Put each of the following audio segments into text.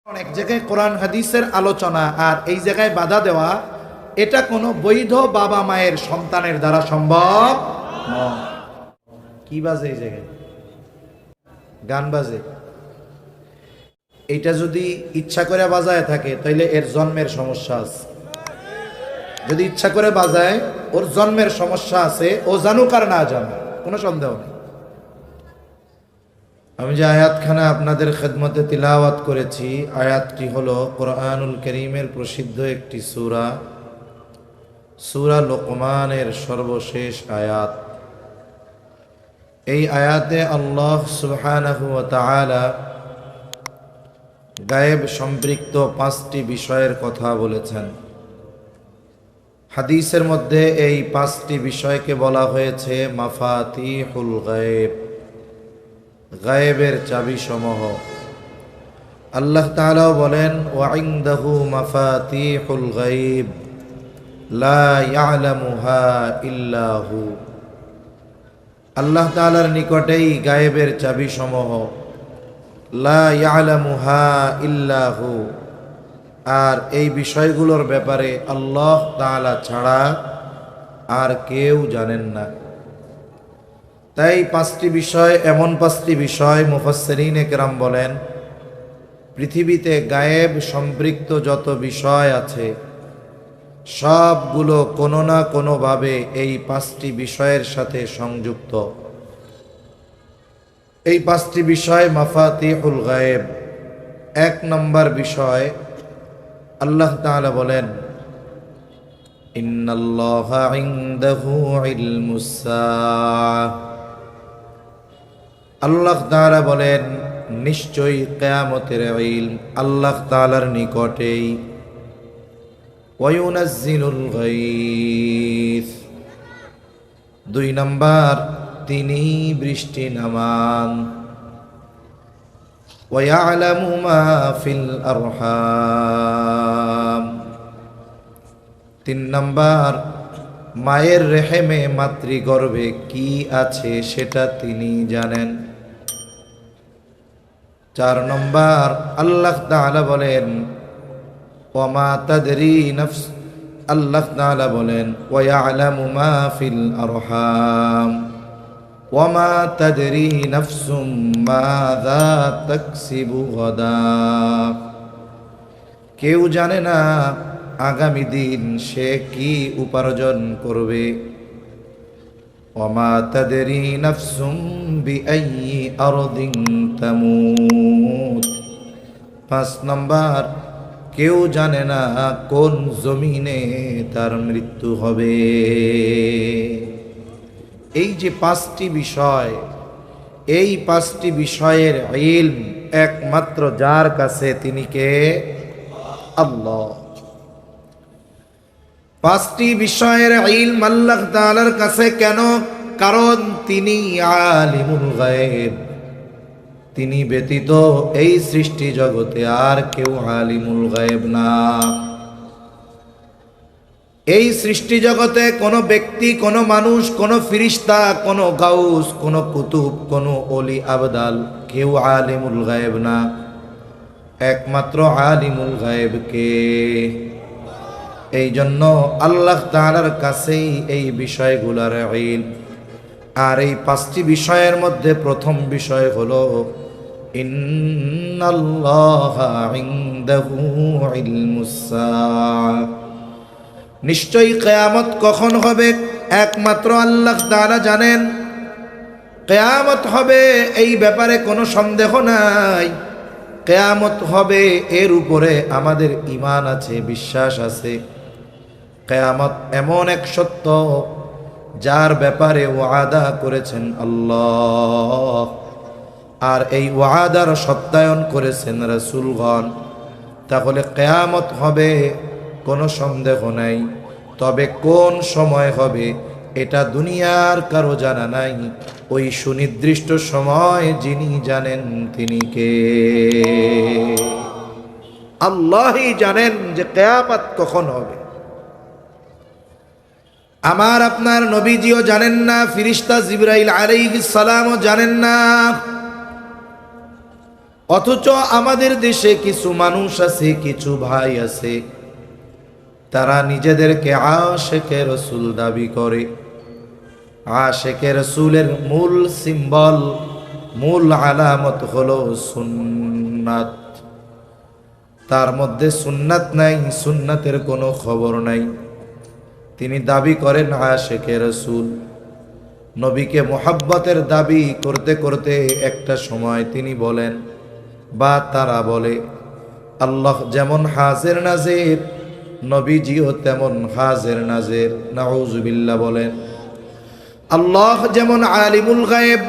অনেক জায়গায় কোরআন হাদিসের আলোচনা আর এই জায়গায় বাধা দেওয়া এটা কোনো বৈধ বাবা মায়ের সন্তানের দ্বারা সম্ভব নয়। কি বাজে এই জায়গায়? গান বাজে। এইটা যদি ইচ্ছা করে বাজায় থাকে তাহলে এর জন্মের সমস্যা আছে। যদি ইচ্ছা করে বাজায় ওর জন্মের সমস্যা আছে, ও জানুক আর না জানুক কোনো সন্দেহ নেই। আমি যে আয়াতখানা আপনাদের খেদমতে তিলাওয়াত করেছি, আয়াতটি হলো কোরআনুল কারীমের প্রসিদ্ধ একটি সূরা, সূরা লোকমানের সর্বশেষ আয়াত। এই আয়াতে আল্লাহ সুবহানাহু ওয়া তাআলা গায়েব সম্পৃক্ত 5টি বিষয়ের কথা বলেছেন। হাদিসের মধ্যে এই 5টি বিষয়কে বলা হয়েছে মাফাতিহুল গায়েব, গায়েবের চাবি সমূহ। আল্লাহ তাআলা বলেন ওয়া ইনদাহু মাফাতিহুল গায়ব লা ইয়ালামুহা ইল্লা হু। আল্লাহ তাআলার নিকটেই গায়েবের চাবি সমূহ, লা ইয়ালামুহা ইল্লা হু। আর এই বিষয়গুলোর ব্যাপারে আল্লাহ তাআলা ছাড়া আর কেউ জানেন না। তাই 5টি বিষয়, এমন 5টি বিষয় মুফাসসিরিনে কেরাম বলেন পৃথিবীতে গায়েব সম্পৃক্ত যত বিষয় আছে সবগুলো কোনো না কোনোভাবে এই 5টি বিষয়ের সাথে সংযুক্ত। এই 5টি বিষয় মাফাতিহুল গায়েব। 1 নম্বর বিষয়, আল্লাহ তাআলা বলেন ইন্নাল্লাহা ইনদাহু ইলমুস সাআহ। আল্লাহ তাআলা বলেন নিশ্চয়ই কিয়ামতের ইলম আল্লাহ তাআলার নিকটেই। ওয়ায়ুনাজ্জিলুল গায়স। 2 নম্বর, তিনি বৃষ্টি নামান। ওয়ায়ালামু মা ফিল আরহাম। 3 নম্বর, মায়ের রেহেমে মাতৃগর্ভে কি আছে সেটা তিনি জানেন। 4 নম্বর, আল্লাহ তাআলা বলেন ওয়ামা তাদরি নাফস। আল্লাহ তাআলা বলেন ওয়ায়ালামু মা ফিল আরহাম ওয়ামা তাদরি নাফসুম মাযা তাকসিবু গাদা। কেউ জানে না আগামী দিন সে কি উপার্জন করবে। ওয়ামা তাদরি নাফসুম বিআইয়ি আরদিন তামুত। 5 নম্বর, কেউ জানে না কোন জমিনে তার মৃত্যু হবে। এই যে 5টি বিষয়, এই 5টি বিষয়ের ইলম একমাত্র যার কাছে, তিনি কে? আল্লাহ। 5টি বিষয়ের ইলম আল্লাহ তাআলার কাছে কেন? কারণ তিনি আলিমুল গায়েব। তিনি ব্যতীত এই সৃষ্টি জগতে আর কেউ আলিমুল গায়েব না। এই সৃষ্টি জগতে কোনো ব্যক্তি, কোনো মানুষ, কোনো ফিরিস্তা, কোনো গাউস, কোনো কুতুব, কোনো ওলি আবদাল, কেউ আলিমুল গায়েব না। একমাত্র আলিমুল গায়েব কে? এই জন্য আল্লাহ তাআলার কাছেই এই বিষয়গুলোর ইলম। আর এই 5টি বিষয়ের মধ্যে প্রথম বিষয় হলো ইন্নাল্লাহা ইনদাহু ইলমুস সাআহ। নিশ্চয়ই কিয়ামত কখন হবে একমাত্র আল্লাহ তাআলা জানেন। কিয়ামত হবে এই ব্যাপারে কোনো সন্দেহ নাই। কিয়ামত হবে এর উপরে আমাদের ঈমান আছে, বিশ্বাস আছে। কিয়ামত এমন এক সত্য যার ব্যাপারে ওয়াদা করেছেন আল্লাহ, আর এই ওয়াদার সত্যায়ন করেছেন রাসূলগণ। তাহলে কিয়ামত হবে কোনো সন্দেহ নাই। তবে কোন সময় হবে এটা দুনিয়ার কারো জানা নাই। ওই সুনির্দিষ্ট সময় যিনি জানেন তিনি কে? আল্লাহই জানেন যে কিয়ামত কখন হবে। আমার আপনার নবীজিও জানেন না, ফিরিস্তা জিবরাইল আলাইহিস সালামও জানেন না। অথচ আমাদের দেশে কিছু মানুষ আছে, কিছু ভাই আছে, তারা নিজেদেরকে আশেকে রসুল দাবি করে। আশেকে রসুলের মূল সিম্বল, মূল আলামত হলো সুন্নাত। তার মধ্যে সুন্নাত নাই, সুন্নাতের কোনো খবর নাই। তিনি দাবি করেন আশেকে রসুল। নবীকে মোহাব্বতের দাবি করতে করতে একটা সময় তিনি বলেন, বা তারা বলে, আল্লাহ যেমন হাজির নাজির, নবীজিও তেমন হাজির নাজির। নাউজুবিল্লাহ বলেন। আল্লাহ যেমন আলিমুল গায়েব,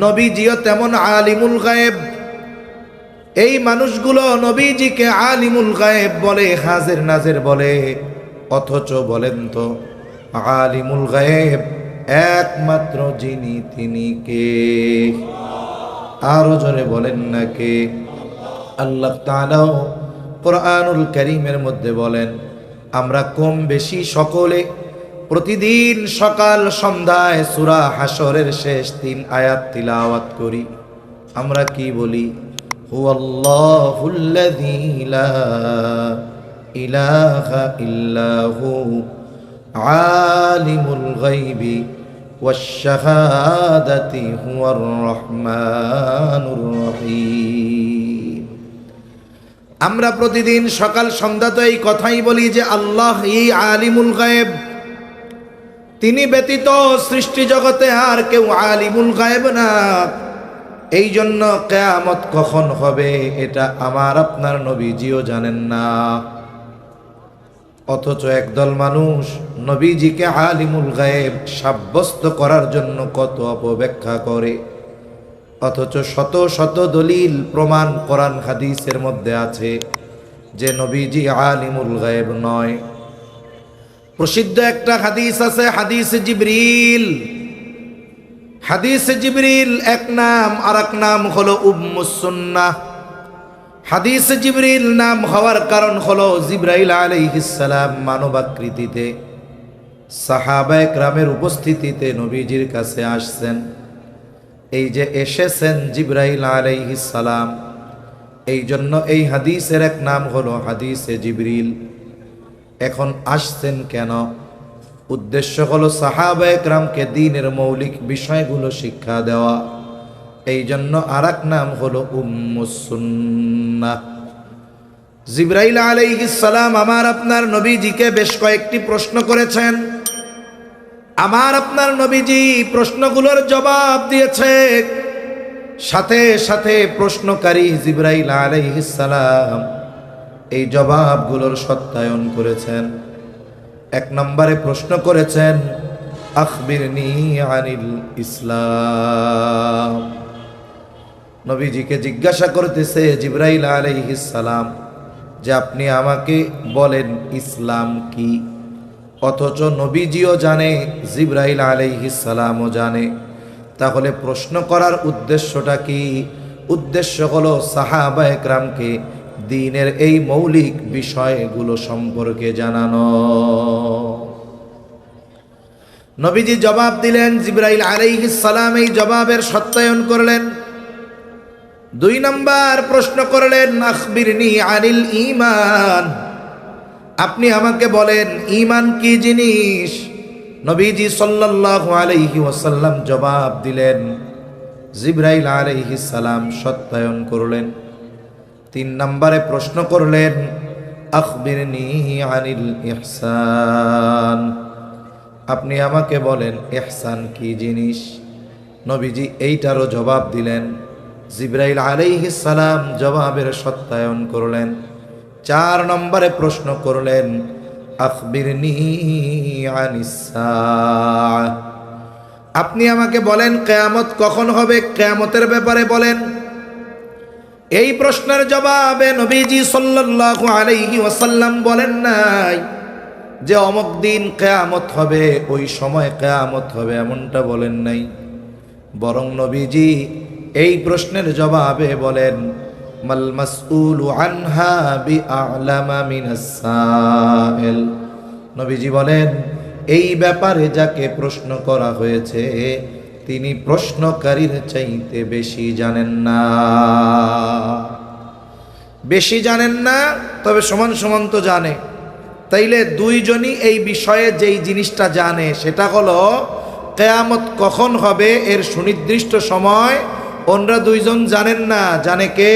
নবীজিও তেমন আলিমুল গায়েব। এই মানুষগুলো নবীজিকে আলিমুল গায়েব বলে, হাজির নাজির বলে। অথচ বলেন তো, আলিমুল গায়েব একমাত্র যিনি, তিনি কে? আরো জোরে বলেন না কে? আল্লাহ তাআলা কোরআনুল কারীমের মধ্যে বলেন, আমরা কম বেশি সকলে প্রতিদিন সকাল সন্ধ্যায় সূরা হাশরের শেষ 3 আয়াত তিলাওয়াত করি। আমরা কি বলি? হুয়াল্লাহুল্লাযী লা ইলাহা ইল্লা হু আলিমুল গায়বি ওয়াশ শাহাদাতি হুয়ার রহমানুর রহিম। আমরা প্রতিদিন সকাল সন্ধ্যা তো এই কথাই বলি যে আল্লাহ এই আলিমুল গায়েব, তিনি ব্যতীত সৃষ্টি জগতে আর কেউ আলিমুল গায়েব না। এই জন্য কিয়ামত কখন হবে এটা আমার আপনার নবীজিও জানেন না। অথচ একদল মানুষ নবীজিকে আলিমুল গায়েব সাব্যস্ত করার জন্য কত অপব্যাখ্যা করে। অথচ শত শত দলিল প্রমাণ কোরআন হাদিসের মধ্যে আছে যে নবীজি আলিমুল গায়েব নয়। প্রসিদ্ধ একটা হাদিস আছে, হাদিসে জিবরিল। হাদিসে জিবরিল এক নাম, আর এক নাম হলো উম্মুস সুন্নাহ। হাদিসে জিবরিল নাম হওয়ার কারণ হলো জিবরাইল আলাইহিস সালাম মানবাকৃতিতে সাহাবায়ে কেরামের উপস্থিতিতে নবীজির কাছে আসছেন। এই যে এসেছেন জিবরাইল আলাইহিস সালাম, এই জন্য এই হাদিসের এক নাম হলো হাদিসে জিবরিল। এখন আসছেন কেন? উদ্দেশ্য হলো সাহাবায়ে কেরামকে দ্বীনের মৌলিক বিষয়গুলো শিক্ষা দেওয়া। এই জন্য আরেক নাম হলো উম্মুস সুন্নাহ। জিবরাইল আলাইহিস সালাম আমার আপনার নবীজিকে বেশ কয়েকটি প্রশ্ন করেছেন। আমার আপনার নবীজি প্রশ্নগুলোর জবাব দিয়েছে। সাথে সাথে প্রশ্নকারী জিবরাইল আলাইহিস সালাম এই জবাবগুলোর সত্যায়ন করেছেন। এক নম্বরে প্রশ্ন করেছেন, আখবিরনি আনিল ইসলাম। নবীজিকে জিজ্ঞাসা করতেছে জিবরাইল আলাইহিস সালাম যে আপনি আমাকে বলেন ইসলাম কি? অথচ নবীজিও জানে, জিবরাইল আলাইহিস সালামও জানে। তাহলে প্রশ্ন করার উদ্দেশ্যটা কি? উদ্দেশ্য হলো সাহাবায়ে কেরামকে দ্বীনের এই মৌলিক বিষয়গুলো সম্পর্কে জানানো। নবীজি জবাব দিলেন, জিবরাইল আলাইহিস সালাম এই জবাবের সত্যায়ন করলেন। 2 নম্বর প্রশ্ন করলেন, আখবিরনি আনিল ঈমান। আপনি আমাকে বলেন ঈমান কি জিনিস? নবীজি সাল্লাল্লাহু আলাইহি ওয়াসাল্লাম জবাব দিলেন, জিবরাইল আলাইহিস সালাম সত্যায়ন করলেন। 3 নম্বরে প্রশ্ন করলেন, আখবিরনি আনিল ইহসান। আপনি আমাকে বলেন ইহসান কি জিনিস? নবীজি এইটারও জবাব দিলেন। জিবরাইল আলাইহিস সালাম জবাবের সত্যায়ন করলেন। 4 নম্বরে প্রশ্ন করলেন, আখবিরনি আনিস সাআহ। আপনি আমাকে বলেন কিয়ামত কখন হবে, কিয়ামতের ব্যাপারে বলেন। এই প্রশ্নের জবাবে নবীজি সাল্লাল্লাহু আলাইহি ওয়াসাল্লাম বলেন নাই যে অমুক দিন কিয়ামত হবে, ওই সময় কিয়ামত হবে, এমনটা বলেন নাই। বরং নবীজি এই প্রশ্নের জবাবে বলেন, মাল মাসউলু আনহা বিআলামা মিনাস সাইল। নবীজি বলেন, এই ব্যাপারে যাকে প্রশ্ন করা হয়েছে তিনি প্রশ্নকারীর চাইতে বেশি জানেন না। বেশি জানেন না, তবে সমান সমান তো জানে। তাইলে দুইজনই এই বিষয়ে যেই জিনিসটা জানে সেটা হলো কিয়ামত কখন হবে এর সুনির্দিষ্ট সময় ওনরা দুইজন জানেন না, জানে কে?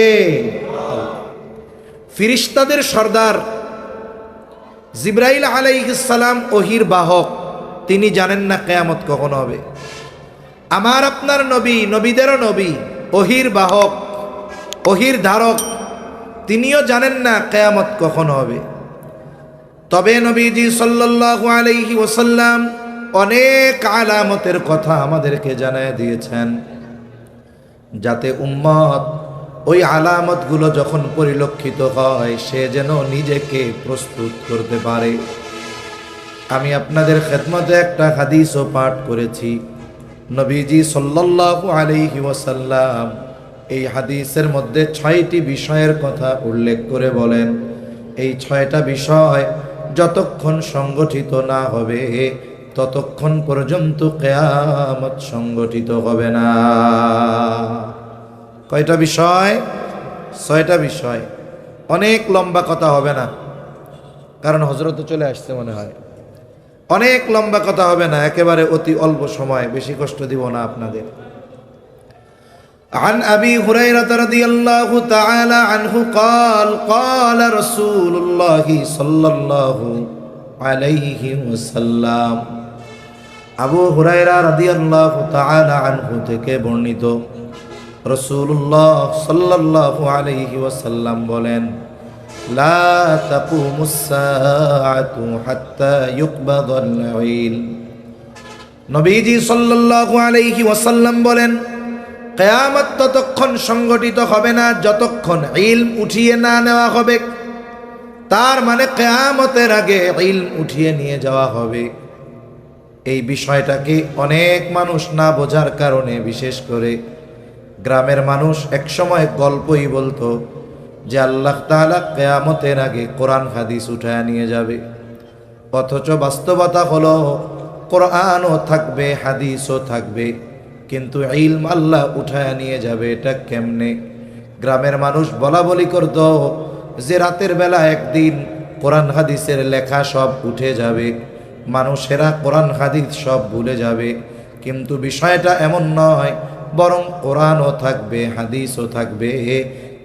ফিরিস্তাদের সর্দার জিবরাইল আলাইহিস সালাম ওহির বাহক, তিনি জানেন না কিয়ামত কখন হবে। আমার আপনার নবী, নবীদেরও নবী, ওহির বাহক, ওহির ধারক, তিনিও জানেন না কিয়ামত কখন হবে। তবে নবীজি সাল্লাল্লাহু আলাইহি ওয়াসাল্লাম অনেক আলামতের কথা আমাদেরকে জানায় দিয়েছেন, যাতে উম্মত ওই আলামতগুলো যখন পরিলক্ষিত হয় সে যেন নিজেকে প্রস্তুত করতে পারে। আমি আপনাদের খেদমতে একটা হাদিসও পাঠ করেছি। নবীজি সাল্লাল্লাহু আলাইহি ওয়াসাল্লাম এই হাদিসের মধ্যে 6টি বিষয়ের কথা উল্লেখ করে বলেন, এই 6টা বিষয় যতক্ষণ সংগঠিত না হবে ততক্ষণ পর্যন্ত কিয়ামত সংগঠিত হবে না। কয়টা বিষয়? 6টা বিষয়। অনেক লম্বা কথা হবে না, কারণ হযরত চলে আসছে মনে হয়। অনেক লম্বা কথা হবে না, একেবারে অতি অল্প সময়, বেশি কষ্ট দিব না আপনাদের। عن أبي هريرة رضي الله تعالى عنه قال قال رسول الله صلى الله عليه وسلم আবু হুরায়রা রাদিয়াল্লাহু তাআলা আনহু থেকে বর্ণিত, রাসূলুল্লাহ সাল্লাল্লাহু আলাইহি ওয়াসাল্লাম বলেন, লা তাকুমুস সাআতু হাত্তা ইউকবাদাল ইলম। নবীজি সাল্লাল্লাহু আলাইহি ওয়াসাল্লাম বলেন, কিয়ামত ততক্ষণ সংগঠিত হবে না যতক্ষণ ইলম উঠিয়ে না নেওয়া হবে। তার মানে কিয়ামতের আগে ইলম উঠিয়ে নিয়ে যাওয়া হবে। এই বিষয়টাকে অনেক মানুষ না বোঝার কারণে, বিশেষ করে গ্রামের মানুষ একসময় গল্পই বলতো যে আল্লাহ তাআলা কিয়ামতের আগে কোরআন হাদিস উঠায় নিয়ে যাবে। অথচ বাস্তবতা হলো কোরআনও থাকবে, হাদিসও থাকবে, কিন্তু ইলম আল্লাহ উঠায় নিয়ে যাবে। এটা কেমনে? গ্রামের মানুষ বলা বলি করত যে রাতের বেলা একদিন কোরআন হাদিসের লেখা সব উঠে যাবে, মানুষেরা কোরআন হাদিস সব ভুলে যাবে। কিন্তু বিষয়টা এমন নয়, বরং কোরআনও থাকবে, হাদিসও থাকবে,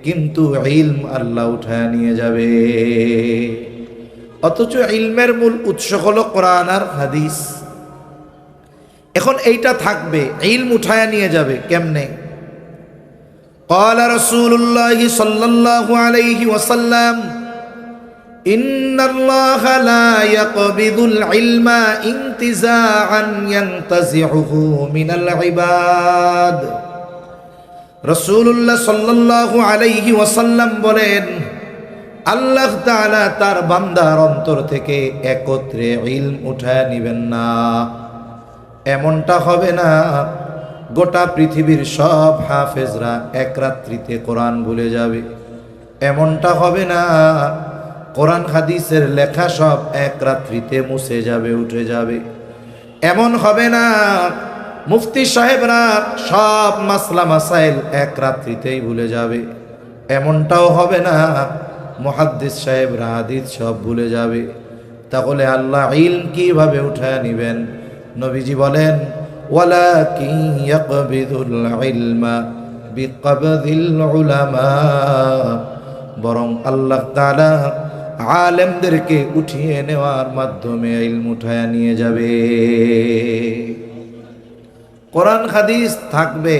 কিন্তু ইলম আল্লাহ উঠায় নিয়ে যাবে। অথচ ইলমের মূল উৎস হলো কোরআন আর হাদিস। এখন এইটা থাকবে, ইলম উঠায় নিয়ে যাবে কেমনে? قال رسول الله صلى الله عليه وسلم إن الله لا يقبض العلم انتزاعا ينتزعه من العباد। রাসূলুল্লাহ সাল্লাল্লাহু আলাইহি ওয়াসাল্লাম বলেন, আল্লাহ তাআলা তার বান্দার অন্তর থেকে একত্রে ইলম উঠায় নেবেন না। এমনটা হবে না গোটা পৃথিবীর সব হাফেজরা এক রাত্রিতে কোরআন ভুলে যাবে। এমনটা হবে না কোরআন হাদিসের লেখা সব এক রাত্রিতে মুছে যাবে, উঠে যাবে। এমন হবে না মুফতি সাহেবরা সব মাসলা মাসাইল এক রাত্রিতেই ভুলে যাবে। এমনটাও হবে না মুহাদ্দিস সাহেবরা হাদিস সব ভুলে যাবে। তাহলে আল্লাহ ইলম কিভাবে উঠায় নেবেন? নবীজি বলেন, ওয়ালাকিন ইয়াকবিদুল ইলমা বিকবদিল উলামা। বরং আল্লাহ তাআলা আলেমদেরকে উঠিয়ে নেওয়ার মাধ্যমে ইলম উঠায় নিয়ে যাবে। কোরআন হাদিস থাকবে,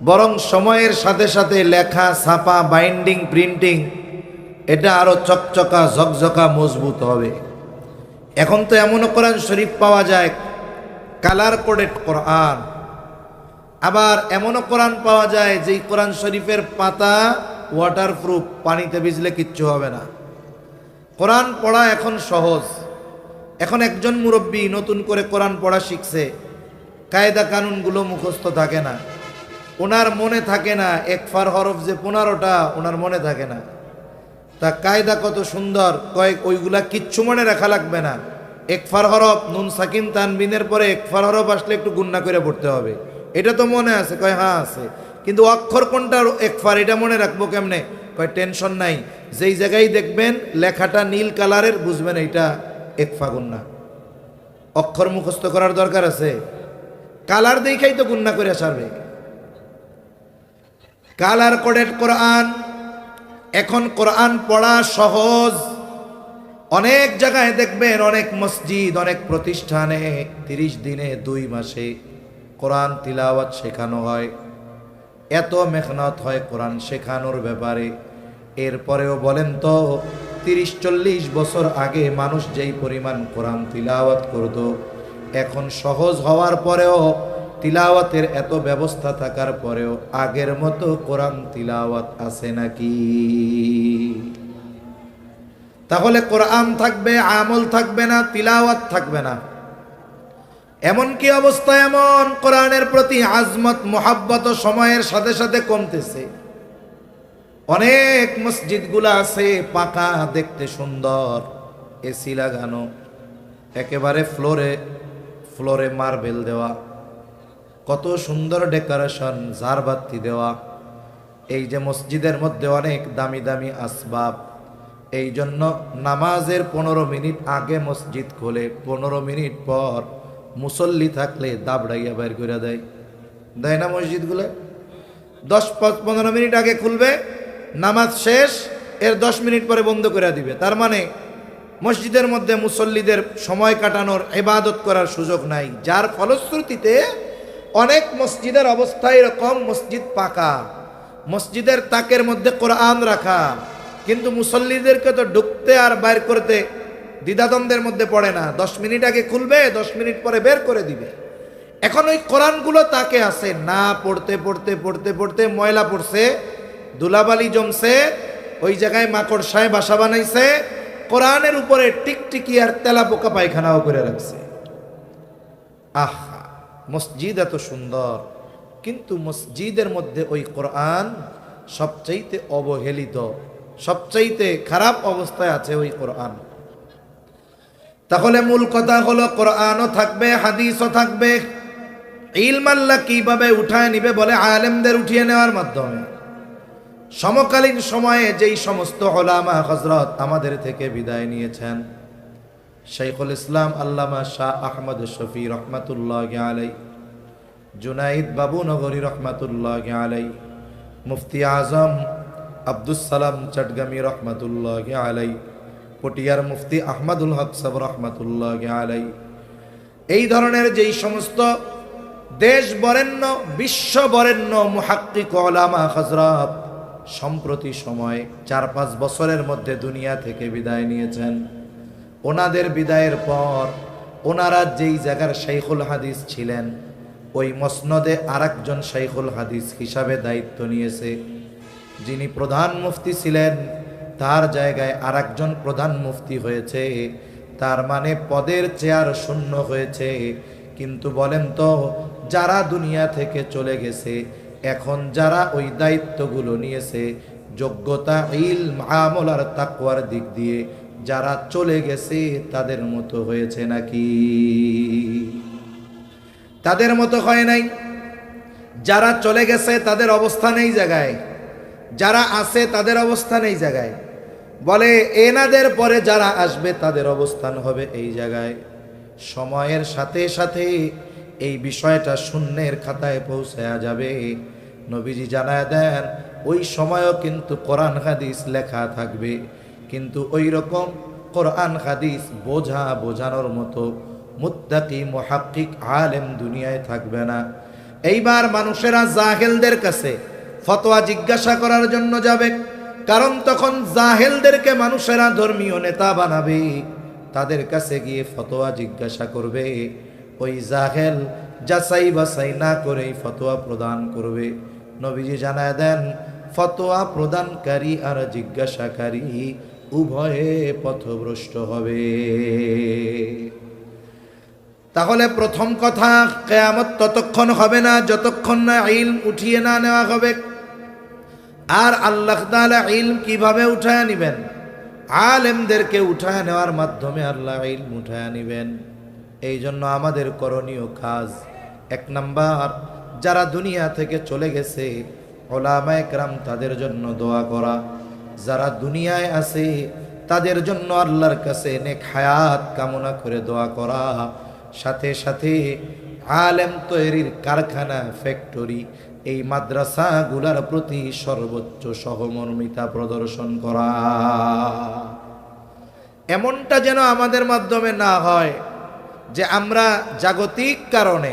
বরং সময়ের সাথে সাথে লেখা, ছাপা, বাইন্ডিং, প্রিন্টিং এটা আরো চকচকা ঝকঝকা মজবুত হবে। এখন তো এমনও কোরআন শরীফ পাওয়া যায় কালার কোডেড কোরআন, আবার এমনও কোরআন পাওয়া যায় যেই কোরআন শরীফের পাতা ওয়াটারপ্রুফ, পানিতে ভিজলে কিচ্ছু হবে না। কোরআন পড়া এখন সহজ। এখন একজন মুরব্বী নতুন করে কোরআন পড়া শিখছে, কায়দা কানুনগুলো মুখস্থ থাকে না, ওনার মনে থাকে না, একফার হরফ যে 15টা ওনার মনে থাকে না। তা কায়দা কত সুন্দর, ওইগুলা কিচ্ছু মনে রাখা লাগবে না, একফার হরফ নুন সাকিন তানবিনের পরে একফার হরফ আসলে একটু গুন্না করে পড়তে হবে, এটা তো মনে আছে? কয় হ্যাঁ আছে। কিন্তু অক্ষর কোনটা একফার এটা মনে রাখবো কেমনে? কয় টেনশন নাই, যেই জায়গায় দেখবেন লেখাটা নীল কালারের বুঝবেন এইটা একফা গুন্না। অক্ষর মুখস্থ করার দরকার আছে? কালার দেখাই তো গুন্না করে সারবে। কালার কোডেড কোরআন। এখন কোরআন পড়া সহজ। অনেক জায়গায় দেখবেন, অনেক মসজিদ, অনেক প্রতিষ্ঠানে 30 দিনে 2 মাসে কোরআন তিলাওয়াত শেখানো হয়। এত মেহনত হয় কোরআন শেখানোর ব্যাপারে। এরপরেও বলেন তো 30-40 বছর আগে মানুষ যেই পরিমাণ কোরআন তিলাওয়াত করত, এখন সহজ হওয়ার পরেও, তিলাওয়াতের এত ব্যবস্থা থাকার পরেও আগের মতো কোরআন তিলাওয়াত আছে নাকি? তাহলে কোরআন থাকবে, আমল থাকবে না, তিলাওয়াত থাকবে না। এমন কি অবস্থা? এমন কোরআনের প্রতি আজমত মোহাব্বত সময়ের সাথে সাথে কমতেছে। অনেক মসজিদগুলো আছে পাকা, দেখতে সুন্দর, এসি লাগানো, একেবারে ফ্লোরে ফ্লোরে মার্বেল দেওয়া, কত সুন্দর ডেকোরেশন, ঝাড়বাতি দেওয়া। এই যে মসজিদের মধ্যে অনেক দামি দামি আসবাব, এই জন্য নামাজের 15 মিনিট আগে মসজিদ খোলে, 15 মিনিট পর মুসল্লি থাকলে দাবড়াইয়া বের করে দেয়। দেয় না মসজিদগুলো? 10-15 মিনিট আগে খুলবে, নামাজ শেষ, এর 10 মিনিট পরে বন্ধ করে দিবে। তার মানে মসজিদের মধ্যে মুসল্লিদের সময় কাটানোর, ইবাদত করার সুযোগ নাই। যার ফলশ্রুতিতে অনেক মসজিদের অবস্থা এরকম, মসজিদ পাকা, মসজিদের তাকের মধ্যে কোরআন রাখা, কিন্তু মুসল্লিদেরকে তো ঢুকতে আর বাইর করতে দ্বিধাদ্বন্দ্বের মধ্যে পড়ে না। 10 মিনিট আগে খুলবে, 10 মিনিট পরে বের করে দিবে। এখন ওই কোরআনগুলো তাকে আছে না, পড়তে পড়তে পড়তে পড়তে ময়লা পড়ছে, ধুলাবালি জমছে, ওই জায়গায় মাকড়সায় বাসা বানাইছে, কোরআনের উপরে টিকটিকি আর তেলা পোকা পায়খানাও করে রাখছে। আহা, মসজিদ এত সুন্দর, কিন্তু মসজিদের মধ্যে ওই কোরআন সবচাইতে অবহেলিত, সবচাইতে খারাপ অবস্থায় আছে ওই কোরআন। তাহলে মূল কথা হলো কোরআনও থাকবে, হাদিসও থাকবে। ইলম আল্লাহ কিভাবে উঠায় নিবে? বলে আলেমদের উঠিয়ে নেওয়ার মাধ্যমে। সমকালীন সময়ে যেই সমস্ত উলামা হযরত আমাদের থেকে বিদায় নিয়েছেন, শাইখুল ইসলাম আল্লামা শাহ আহমদ শফি রহমাতুল্লাহি আলাইহি, জুনাইদ বাবু নগরী রহমাতুল্লাহি আলাইহি, মুফতি আজম আব্দুস সালাম চটগামি রহমাতুল্লাহি আলাইহি, পটিয়ার মুফতি আহমদুল হক সাহেব রহমাতুল্লাহি আলাইহি, এই ধরনের যেই সমস্ত দেশ বরেণ্য, বিশ্ব বরেণ্য মুহাক্কিক উলামা হযরত সম্প্রতি সময় 4-5 বছরের মধ্যে দুনিয়া থেকে বিদায় নিয়েছেন, ওনাদের বিদায়ের পর ওনারা যেই জায়গার শাইখুল হাদিস ছিলেন, ওই মসনদে আরেকজন শাইখুল হাদিস হিসাবে দায়িত্ব নিয়েছে। যিনি প্রধান মুফতি ছিলেন, তার জায়গায় আরেকজন প্রধান মুফতি হয়েছে। তার মানে পদের চেয়ার শূন্য হয়েছে। কিন্তু বলেন তো, যারা দুনিয়া থেকে চলে গেছে, এখন যারা ওই দায়িত্বগুলো নিয়েছে, যোগ্যতা, ইলম, আমল আর তাকওয়ার দিক দিয়ে যারা চলে গেছে, তাদের মতো হয়েছে নাকি? তাদের মতো হয় নাই। যারা চলে গেছে তাদের অবস্থান এই জায়গায়, যারা আছে তাদের অবস্থান এই জায়গায়। বলে এনাদের পরে যারা আসবে তাদের অবস্থান হবে এই জায়গায়। সময়ের সাথে সাথে এই বিষয়টা শূন্যের খাতায় পৌঁছায়া যাবে। নবীজি জানায় দেন, ওই সময়ও কিন্তু কোরআন হাদিস লেখা থাকবে, কিন্তু ওই রকম কোরআন হাদিস বোঝানোর মতো মুত্তাকি মুহাক্কিক আলেম দুনিয়ায় থাকবে না। এইবার মানুষেরা জাহেলদের কাছে ফতোয়া জিজ্ঞাসা করার জন্য যাবে, কারণ তখন জাহেলদেরকে মানুষেরা ধর্মীয় নেতা বানাবে। তাদের কাছে গিয়ে ফতোয়া জিজ্ঞাসা করবে, ওই জাহেল যাচাই বাছাই না করেই ফতোয়া প্রদান করবে। নবীজি জানায় দেন, ফতোয়া প্রদানকারী আর জিজ্ঞাসাকারী উভয়ে পথভ্রষ্ট হবে। তাহলে প্রথম কথা, কিয়ামত ততক্ষণ হবে না যতক্ষণ না ইলম উঠিয়ে না নেওয়া হবে। আর আল্লাহ তাআলা ইলম কিভাবে উঠায় নেবেন? আলেমদেরকে উঠায় নেওয়ার মাধ্যমে আল্লাহ ইলম উঠায় নিবেন। এই জন্য আমাদের করণীয় কাজ, 1 নাম্বার, যারা দুনিয়া থেকে চলে গেছে উলামায়ে কেরাম তাদের জন্য দোয়া করা, যারা দুনিয়ায় আছে তাদের জন্য আল্লাহর কাছে নেক হায়াত কামনা করে দোয়া করা, সাথে সাথে আলেম তৈরির কারখানা, ফ্যাক্টরি, এই মাদ্রাসাগুলোর প্রতি সর্বোচ্চ সহমর্মিতা প্রদর্শন করা। এমনটা যেন আমাদের মাধ্যমে না হয় যে আমরা জাগতিক কারণে,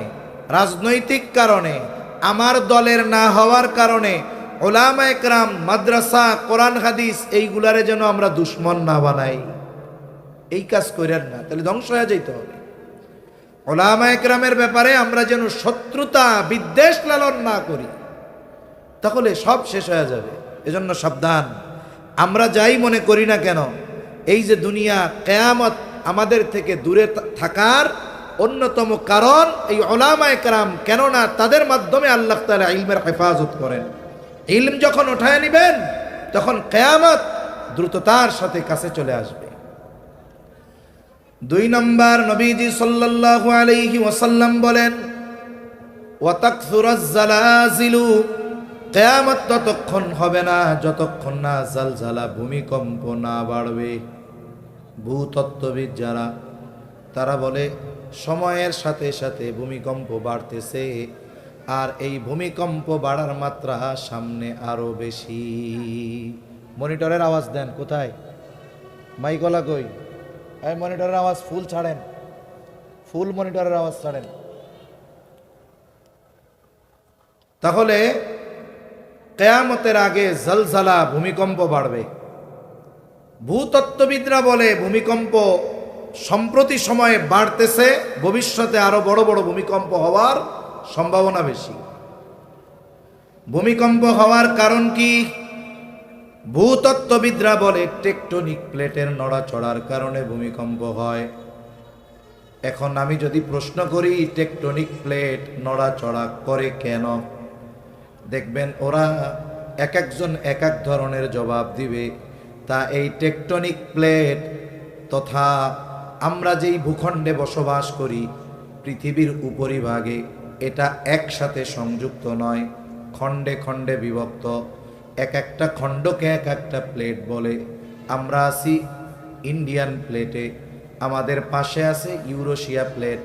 রাজনৈতিক কারণে, আমার দলের না হওয়ার কারণে উলামায়ে কেরাম, মাদ্রাসা, কোরআন হাদিস এইগুলারে যেন আমরা দুশ্মন না বানাই। এই কাজ করেন না, তাহলে ধ্বংস হয়ে যেতে হবে। উলামায়ে কেরামের ব্যাপারে আমরা যেন শত্রুতা, বিদ্বেষ লালন না করি, তাহলে সব শেষ হয়ে যাবে। এজন্য সাবধান। আমরা যাই মনে করি না কেন, এই যে দুনিয়া, কিয়ামত আমাদের থেকে দূরে থাকার অন্যতম কারণ এই উলামায়ে কেরাম। কেননা তাদের মাধ্যমে আল্লাহ তাআলা ইলমের হেফাজত করেন। ইলম যখন উঠায় নিবেন তখন কিয়ামত দ্রুততার সাথে কাছে চলে আসবে। 2 নম্বর, নবীজি সাল্লাল্লাহু আলাইহি ওয়াসাল্লাম বলেন, ওয়া তাকসুরাজ জালাজিলু, কিয়ামত ততক্ষণ হবে না যতক্ষণ না জালজালা, ভূমিকম্প না বাড়বে। ভূতত্ত্ববিদ যারা, তারা বলে সময়ের সাথে সাথে ভূমিকম্প বাড়তেছে, আর এই ভূমিকম্প বাড়ার মাত্রা সামনে আরো বেশি। মনিটরের আওয়াজ দেন, কোথায় মাইকলা কই? এই মনিটরের আওয়াজ ফুল ছাড়েন, ফুল মনিটরের আওয়াজ ছাড়েন। তাহলে কিয়ামতের আগে জলজলা, ভূমিকম্প বাড়বে। ভূতত্ত্ববিদরা বলে ভূমিকম্প সম্প্রতি সময়ে বাড়তেছে, ভবিষ্যতে আরো বড় বড় ভূমিকম্প হওয়ার সম্ভাবনা বেশি। ভূমিকম্প হওয়ার কারণ কি? ভূতত্ত্ববিদরা বলে টেকটনিক প্লেটের নড়াচড়ার কারণে ভূমিকম্প হয়। এখন আমি যদি প্রশ্ন করি টেকটনিক প্লেট নড়াচড়া করে কেন, দেখবেন ওরা এক একজন এক এক ধরনের জবাব দিবে। তা এই টেকটনিক প্লেট তথা আমরা যেই ভূখণ্ডে বসবাস করি পৃথিবীর উপরিভাগে, এটা একসাথে সংযুক্ত নয়, খণ্ডে খণ্ডে বিভক্ত। এক একটা খণ্ডকে এক একটা প্লেট বলে। আমরা আছি ইন্ডিয়ান প্লেটে, আমাদের পাশে আছে ইউরোশিয়া প্লেট,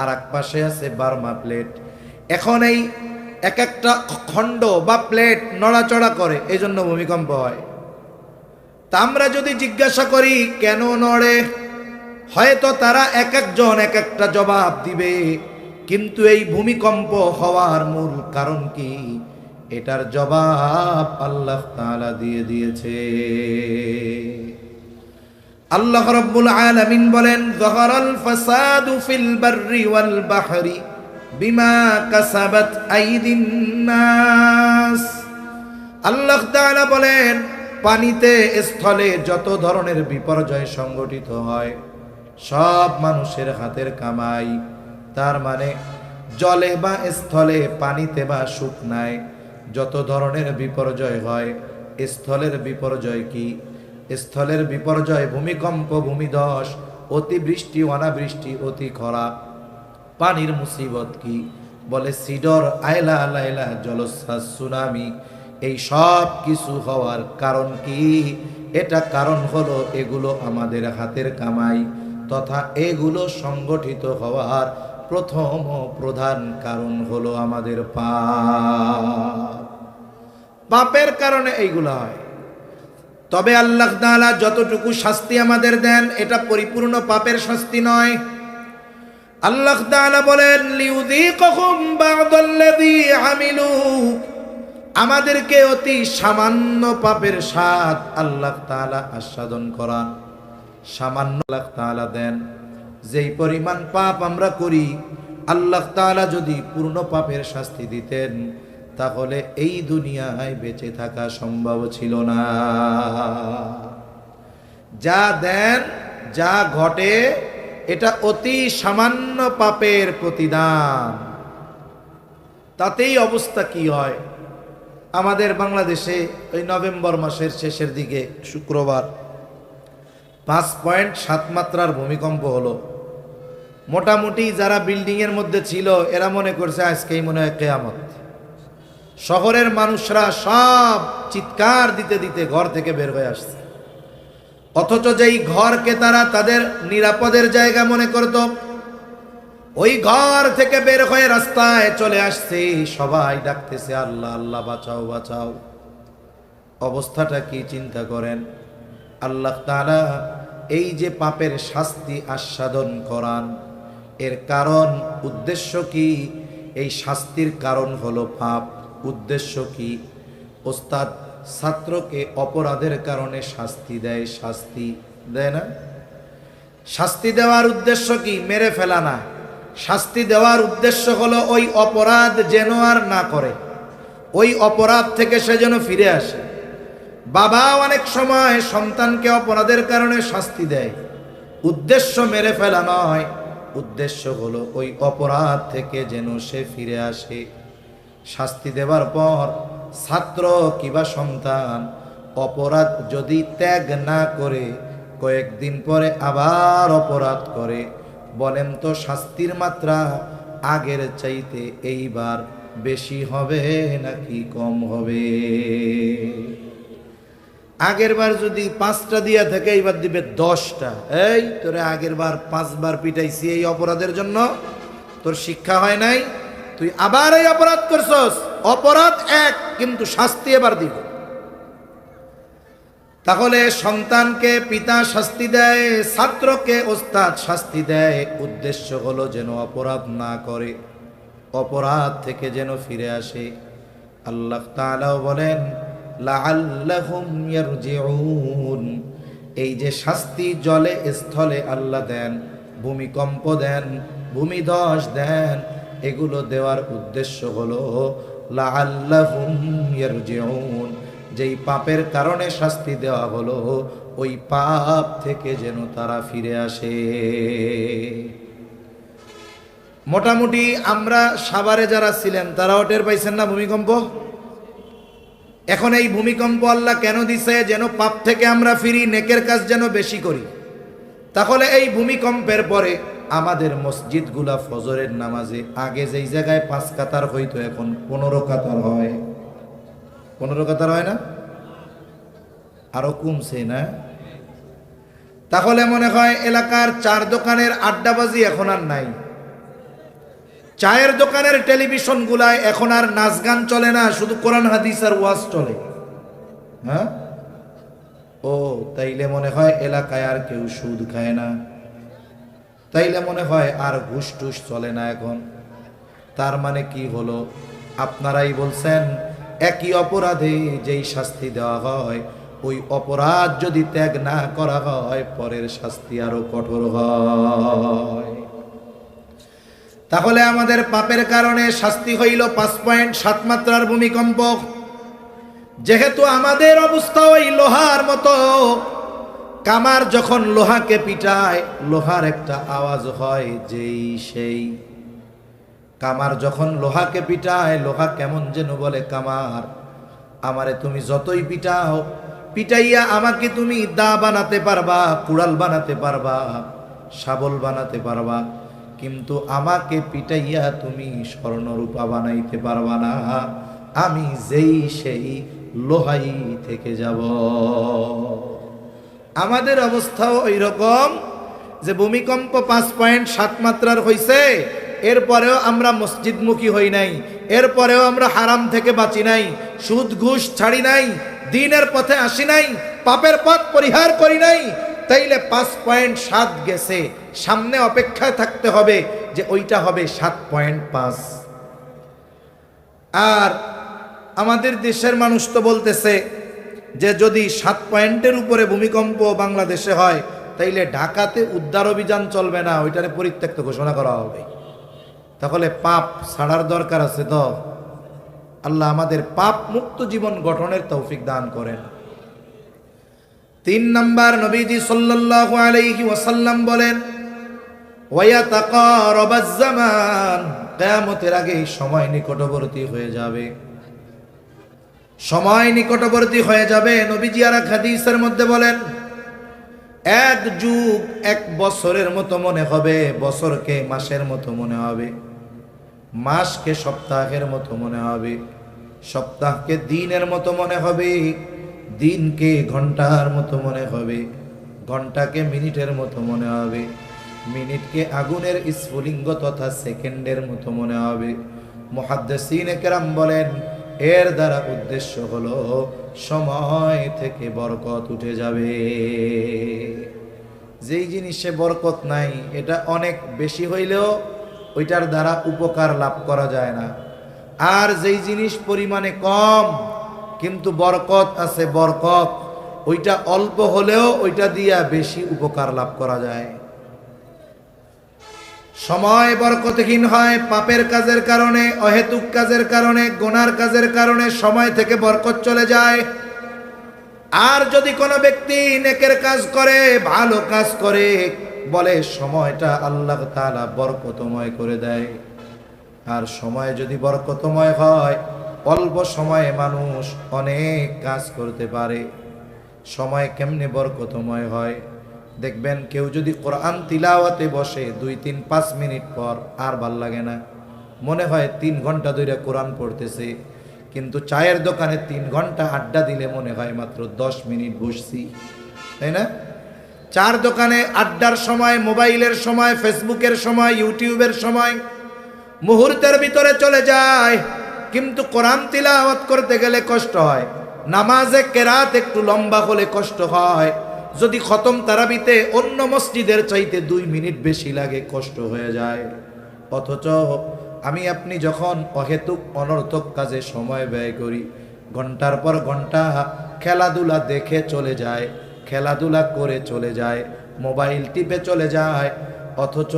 আর এক পাশে আছে বার্মা প্লেট। এখন এই এক একটা খণ্ড বা প্লেট নড়াচড়া করে, এই জন্য ভূমিকম্প হয়। তা আমরা যদি জিজ্ঞাসা করি কেন নড়ে, হয়তো তারা এক একজন এক একটা জবাব দিবে। কিন্তু এই ভূমিকম্প হওয়ার মূল কারণ কি, এটার জবাব আল্লাহ তাআলা দিয়ে দিয়েছে। আল্লাহ রাব্বুল আলামিন বলেন, যাহারাল ফাসাদু ফিল বাররি ওয়াল বাহরি বিমা কাসাবাত আইদিন নাস। আল্লাহ তাআলা বলেন, পানিতে, স্থলে যত ধরনের বিপর্যয় সংঘটিত হয় সব মানুষের হাতের কামাই। তার মানে জলে বা স্থলে, পানিতে বা শুকনায় যত ধরনের বিপর্যয় হয়, স্থলের বিপর্যয় কি? স্থলের বিপর্যয় ভূমিকম্প, ভূমিধস, অতিবৃষ্টি, অনাবৃষ্টি, অতি খরা। পানির মুসিবত কি? বলে সিডর, আয়লা, লাইলা, জলোচ্ছ্বাস, সুনামি। এই সব কিছু হওয়ার কারণ কি? এটা কারণ হলো এগুলো আমাদের হাতের কামাই, তথা এগুলো সংগঠিত হওয়ার প্রথম ও প্রধান কারণ হলো আমাদের পাপ। পাপের কারণে এইগুলো হয়। তবে আল্লাহ তাআলা যতটুকু শাস্তি আমাদের দেন এটা পরিপূর্ণ পাপের শাস্তি নয়। আল্লাহ তাআলা বলেন, লিউযীকাহুম বা'দাল্লাযী আমিলু, আমাদেরকে অতি সামান্য পাপের স্বাদ আল্লাহ তাআলা আস্বাদন করান। সামান্য আল্লাহ তাআলা দেন। যেই পরিমাণ পাপ আমরা করি, আল্লাহ তাআলা যদি পূর্ণ পাপের শাস্তি দিতেন তাহলে এই দুনিয়ায় বেঁচে থাকা সম্ভব ছিল না। যা দেন, যা ঘটে, এটা অতি সামান্য পাপের প্রতিদান। তাতেই অবস্থা কি হয়? আমাদের বাংলাদেশে ওই নভেম্বর মাসের শেষের দিকে শুক্রবার 5.7 মাত্রার ভূমিকম্প হলো। মোটামুটি যারা বিল্ডিং এর মধ্যে ছিল এরা মনে করছে আজকেই মনে হয় কিয়ামত। শহরের মানুষরা সব চিৎকার দিতে দিতে ঘর থেকে বের হয়ে আসছে, অথচ যেই ঘরকে তারা তাদের নিরাপদের জায়গা মনে করত, ওই ঘর থেকে বের হয়ে রাস্তায় চলে আসছে, সবাই ডাকতেছে আল্লাহ আল্লাহ বাঁচাও বাঁচাও। অবস্থাটা কি চিন্তা করেন। আল্লাহ তাআলা এই যে পাপের শাস্তি আস্বাদন করান, এর কারণ উদ্দেশ্য কি? এই শাস্তির কারণ হলো পাপ। উদ্দেশ্য কি? ওস্তাদ ছাত্রকে অপরাধের কারণে শাস্তি দেয়, শাস্তি দেয় না? শাস্তি দেওয়ার উদ্দেশ্য কি? মেরে ফেলা না। শাস্তি দেওয়ার উদ্দেশ্য হলো ওই অপরাধ যেন আর না করে, ওই অপরাধ থেকে সে যেন ফিরে আসে। বাবা অনেক সময় সন্তানকে অপরাধের কারণে শাস্তি দেয়, উদ্দেশ্য মেরে ফেলা নয়, উদ্দেশ্য হলো ওই অপরাধ থেকে যেন সে ফিরে আসে। শাস্তি দেওয়ার পর ছাত্র কিংবা সন্তান অপরাধ যদি ত্যাগ না করে কয়েকদিন পরে আবার অপরাধ করে, বলেন তো শাস্তির মাত্রা আগের চাইতে এইবার বেশি হবে নাকি কম হবে? আগের বার যদি 5টা দিয়া থাকে এইবার দিবে 10টা। এই তোরে আগের বার 5 বার পিটাইছি এই অপরাধের জন্য, তোর শিক্ষা হয় নাই, তুই আবার এই অপরাধ করছস। অপরাধ এক, কিন্তু শাস্তি এবার দিব। তাহলে সন্তানকে পিতা শাস্তি দেয়, ছাত্রকে ওস্তাদ শাস্তি দেয়, উদ্দেশ্য হলো যেন অপরাধ না করে, অপরাধ থেকে যেন ফিরে আসে। আল্লাহ তাআলাও বলেন লাআল্লাহুম ইয়ারজিউন। এই যে শাস্তি জলে স্থলে আল্লাহ দেন, ভূমিকম্প দেন, ভূমিধস দেন, এগুলো দেওয়ার উদ্দেশ্য হলো লাআল্লাহুম ইয়ারজিউন। যেই পাপের কারণে শাস্তি দেওয়া হলো ওই পাপ থেকে যেন তারা ফিরে আসে। মোটামুটি আমরা সাভারে যারা ছিলেন তারাও টের পাইছেন না ভূমিকম্প? এখন এই ভূমিকম্প আল্লাহ কেন দিছে? যেন পাপ থেকে আমরা ফিরি, নেকের কাজ যেন বেশি করি। তাহলে এই ভূমিকম্পের পরে আমাদের মসজিদগুলা ফজরের নামাজে আগে যেই জায়গায় 5 কাতার হইতো এখন 15 কাতার হয়। 15 কাতার হয় না? আরো কমছে না? তাহলে মনে হয় এলাকার 4 দোকানের আড্ডাবাজি এখন আর নাই। চায়ের দোকানের টেলিভিশন গুলায় এখন আর নাচ গান চলে না, শুধু কোরআন হাদিস আর ওয়াজ চলে। হ্যাঁ, ও তাইলে মনে হয় এলাকায় আর কেউ সুদ খায় না, তাইলে মনে হয় আর ঘুষ টুস চলে না এখন। তার মানে কি হলো? আপনারাই বলছেন একই অপরাধে যেই শাস্তি দেওয়া হয়, ওই অপরাধ যদি ত্যাগ না করা হয় পরের শাস্তি আরো কঠোর হয়। তাহলে আমাদের পাপের কারণে শাস্তি হইল 5.7 মাত্রার ভূমিকম্প। যেহেতু আমাদের অবস্থা ওই লোহার মতো, কামার যখন লোহাকে পিটায় লোহার একটা আওয়াজ হয়, যেই সেই কামার যখন লোহাকে পিটায় লোহা কেমন যেন বলে, কামার আমারে তুমি যতই পিটাও, পিটাইয়া আমাকে তুমি দা বানাতে পারবা, কুড়াল বানাতে পারবা, শাবল বানাতে পারবা, কিন্তু আমাকে পিটাইয়া তুমি স্বর্ণরূপা বানাইতে পারবা না। আমি যেই সেই লোহাই থেকে যাব। আমাদের অবস্থাও ওই রকম যে ভূমিকম্প 5.7 মাত্রার হইছে, এরপরেও আমরা মসজিদমুখী হই নাই, এরপরেও আমরা হারাম থেকে বাঁচি নাই, সুদ ঘুষ ছাড়ি নাই, দ্বীনের পথে আসি নাই, পাপের পথ পরিহার করি নাই। তাইলে 5.7 গেছে, সামনে অপেক্ষায় থাকতে হবে যে ওইটা হবে 7.5। আর আমাদের দেশের মানুষ তো বলতেছে যে যদি 7 পয়েন্টের উপরে ভূমিকম্প বাংলাদেশে হয় তাইলে ঢাকাতে উদ্ধার অভিযান চলবে না, ওইটারে পরিত্যক্ত ঘোষণা করা হবে। তাহলে পাপ ছাড়ার দরকার আছে তো। আল্লাহ আমাদের পাপ মুক্ত জীবন গঠনের তৌফিক দান করেন। 3 নাম্বার, নবীজি সাল্লাল্লাহু আলাইহি ওয়াসাল্লাম বলেন ওয়ায়াতাকারাবাজ জামান, কিয়ামতের আগে সময় নিকটবর্তী হয়ে যাবে, সময় নিকটবর্তী হয়ে যাবে। নবীজি আর এক হাদিসের মধ্যে বলেন এক যুগ এক বছরের মতো মনে হবে, বছরকে মাসের মতো মনে হবে, মাসকে সপ্তাহের মতো মনে হবে, সপ্তাহকে দিনের মতো মনে হবে, দিনকে ঘন্টার মতো মনে হবে, ঘন্টাকে মিনিটের মতো মনে হবে, মিনিটকে আগুনের স্ফুলিঙ্গ তথা সেকেন্ডের মতো মনে হবে। মুহাদ্দিসিনে কেরাম বলেন এর দ্বারা উদ্দেশ্য হলো সময় থেকে বরকত উঠে যাবে। যেই জিনিসে বরকত নাই এটা অনেক বেশি হইলেও ওইটার দ্বারা উপকার লাভ করা যায় না, আর যেই জিনিস পরিমাণে কম কিন্তু বরকত আছে, বরকত ওইটা অল্প হলেও ওইটা দিয়া বেশি উপকার লাভ করা যায়। সময় বরকতহীন হয় পাপের কাজের কারণে, অহেতুক কাজের কারণে, গুনার কাজের কারণে সময় থেকে বরকত চলে যায়। আর যদি কোনো ব্যক্তি নেকের কাজ করে, ভালো কাজ করে, বলে সময়টা আল্লাহ তাআলা বরকতময় করে দেয়। আর সময় যদি বরকতময় হয়, অল্প সময়ে মানুষ অনেক কাজ করতে পারে। সময় কেমনে বরকতময় হয়? দেখবেন কেউ যদি কোরআন তিলাওয়াতে বসে 2-3-5 মিনিট পর আর ভাল লাগে না, মনে হয় 3 ঘন্টা ধরে কোরআন পড়তেছে। কিন্তু চায়ের দোকানে 3 ঘন্টা আড্ডা দিলে মনে হয় মাত্র 10 মিনিট বসছি, তাই না? চার দোকানে আড্ডার সময়, মোবাইলের সময়, ফেসবুকের সময়, ইউটিউবের সময় মুহূর্তের ভিতরে চলে যায়। কিন্তু কোরআন তিলাওয়াত করতে গেলে কষ্ট হয়, নামাজে কেরাত একটু লম্বা হলে কষ্ট হয়, যদি খতম তারাবিতে অন্য মসজিদের চাইতে 2 মিনিট বেশি লাগে, কষ্ট হয়ে যায়। অথচ আমি আপনি যখন অহেতুক অনর্থক কাজে সময় ব্যয় করি, ঘন্টার পর ঘন্টা খেলাধুলা দেখে চলে যায়, খেলাধুলা করে চলে যায়, মোবাইল টিপে চলে যায়, অথচ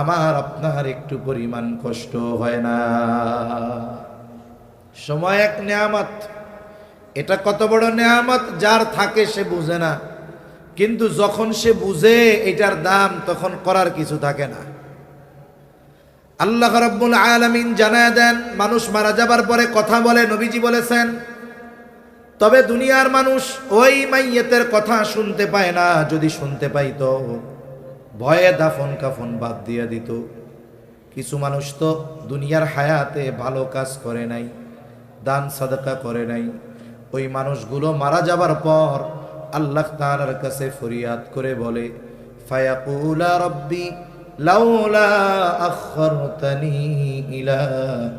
আমার আপনার একটু পরিমাণ কষ্ট হয় না। সময় এক নেয়ামত, এটা কত বড় নেয়ামত, যার থাকে সে বুঝে না, কিন্তু যখন সে বুঝে এটার দাম তখন করার কিছু থাকে না। আল্লাহ রাব্বুল আলামিন জানায় দেন মানুষ মারা যাবার পরে কথা বলে, নবীজি বলেছেন, তবে দুনিয়ার মানুষ ওই মাইয়েতের কথা শুনতে পায় না, যদি শুনতে পাইতো ভয়ে দাফন কাফন বাদ দিয়ে দিত। কিছু মানুষ তো দুনিয়ার হায়াতে ভালো কাজ করে নাই, দান সাদাকা করে নাই, ওই মানুষগুলো মারা যাবার পর আল্লাহ তাআলার কাছে ফরিয়াদ করে বলে, ফায়াকুলা রাব্বি লাউলা আখরতানি ইলা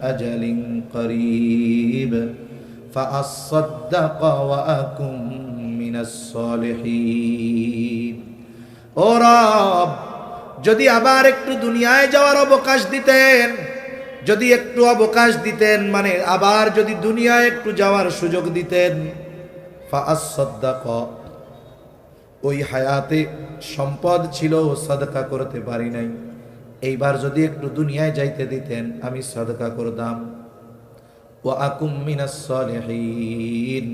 আজালিন করিব ফাআসাদ্দাক ওয়া আকুম মিনাস সালিহিন। ও রব, যদি আবার একটু দুনিয়ায় যাওয়ার অবকাশ দিতেন, যদি একটু অবকাশ দিতেন, মানে আবার যদি দুনিয়ায় একটু যাওয়ার সুযোগ দিতেন, ফাআসাদ্দাক, ওই হায়াতে সম্পদ ছিল সাদকা করতে পারি নাই, এইবার যদি একটু দুনিয়ায় যাইতে দিতেন আমি সাদকা করতাম, ওয়া আকুম মিনাস সালিহিন,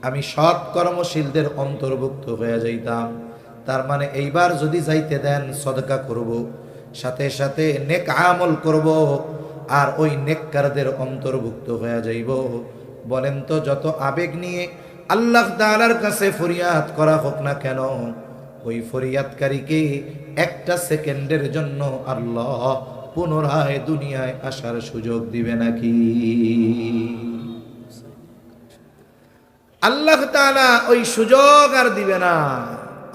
আমি সৎ কর্মশীলদের অন্তর্ভুক্ত হয়ে যাইতাম। তার মানে এইবার যদি যাইতে দেন সাদকা করব, সাথে সাথে নেক আমল করব, আর ওই নেককারদের অন্তর্ভুক্ত হয়ে যাইব। বলেন তো, যত আবেগ নিয়ে আল্লাহ তাআলার কাছে ফরিয়াদ করা হোক না কেন, ওই ফরিয়াদকারীকে একটা সেকেন্ডের জন্য আল্লাহ পুনরায় দুনিয়ায় আসার সুযোগ দিবে নাকি? আল্লাহ তাআলা ওই সুযোগ আর দিবে না।